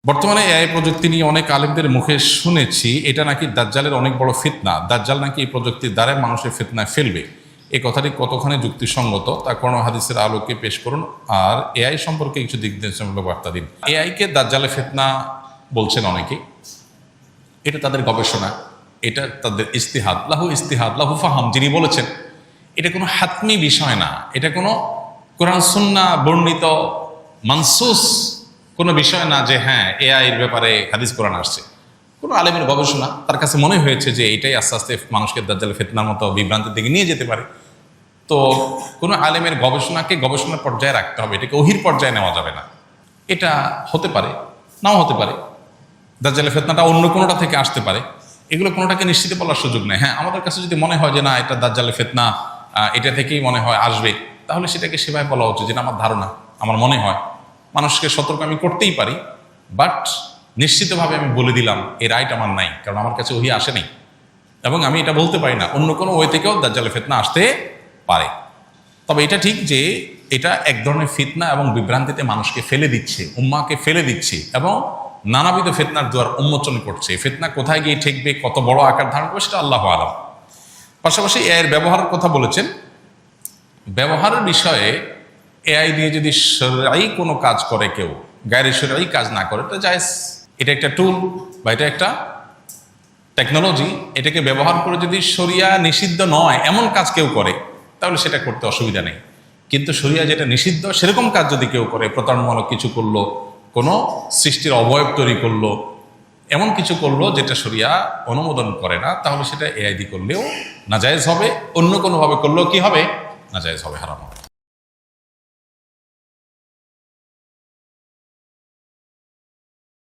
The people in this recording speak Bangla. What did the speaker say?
বর্তমানে এআই প্রযুক্তি নিয়ে অনেক আলেমদের মুখে শুনেছি এটা নাকি দাজ্জালের অনেক বড় ফিতনা। দাজ্জাল নাকি এই প্রযুক্তির দ্বারা মানুষের ফিতনায় ফেলবে। এই কথাটি কতখানি যুক্তিসঙ্গত তা কোন হাদিসের আলোকে পেশ করুন, আর এআই সম্পর্কে কিছু দিক নির্দেশনামূলক বার্তা দিন। এআইকে দাজ্জালের ফিতনা বলছেন অনেকেই, এটা তাদের গবেষণা, এটা তাদের ইস্তিহাদ, লাহু ফাহাম যিনি বলেছেন। এটা কোনো হাতমি বিষয় না, এটা কোনো কোরআন সুন্নাহ বর্ণিত মানসুস কোনো বিষয় না যে হ্যাঁ এআই এর ব্যাপারে হাদিস কোরআন আসছে। কোনো আলেমের গবেষণা, তার কাছে মনে হয়েছে যে এটাই আস্তে আস্তে মানুষকে দাজ্জাল ফিতনার মতো বিভ্রান্তির দিকে নিয়ে যেতে পারে। তো কোনো আলেমের গবেষণাকে গবেষণার পর্যায়ে রাখতে হবে, এটাকে ওহির পর্যায়ে নেওয়া যাবে না। এটা হতে পারে, নাও হতে পারে, দাজ্জালের ফিতনাটা অন্য কোনোটা থেকে আসতে পারে, এগুলো কোনোটাকে নিশ্চিত বলার সুযোগ নেই। হ্যাঁ, আমাদের কাছে যদি মনে হয় যে না এটা দাজ্জালের ফিতনা, এটা থেকেই মনে হয় আসবে, তাহলে সেটাকে সেভাবে বলা উচিত, যেটা আমার ধারণা, আমার মনে হয়। মানুষকে সতর্ক আমি করতেই পারি, বাট নিশ্চিতভাবে আমি বলে দিলাম এই রাইট আমার নাই, কারণ আমার কাছে ওহি আসেনি, এবং আমি এটা বলতে পারি না অন্য কোনো ওয়ে থেকেও দাজ্জালের ফিতনা আসতে পারে। তবে এটা ঠিক যে এটা এক ধরনের ফিতনা এবং বিভ্রান্তিতে মানুষকে ফেলে দিচ্ছে, উম্মাকে ফেলে দিচ্ছে, এবং নানাবিধ ফিতনার দুয়ার উন্মোচন করছে। ফিতনা কোথায় গিয়ে ঠেকবে, কত বড় আকার ধারণ করবে, সেটা আল্লাহু আলাম। পাশাপাশি এর ব্যবহারের কথা বলেছেন। ব্যবহারের বিষয়ে এআই দিয়ে যদি শরঈ কোনো কাজ করে কেউ, গায়রে শরঈ কাজ না করে, তো জায়েজ। এটা একটা টুল বা এটা একটা টেকনোলজি, এটাকে ব্যবহার করে যদি শরিয়া নিষিদ্ধ নয় এমন কাজ কেউ করে, তাহলে সেটা করতে অসুবিধা নেই। কিন্তু শরিয়া যেটা নিষিদ্ধ সেরকম কাজ যদি কেউ করে, প্রতারণামূলক কিছু করলো, কোনো সৃষ্টির অবয়ব তৈরি করলো, এমন কিছু করলো যেটা শরিয়া অনুমোদন করে না, তাহলে সেটা এআই দিয়ে করলেও নাজায়েজ হবে, অন্য কোনোভাবে করলেও কি হবে, নাজায়েজ হবে, হারাম হবে।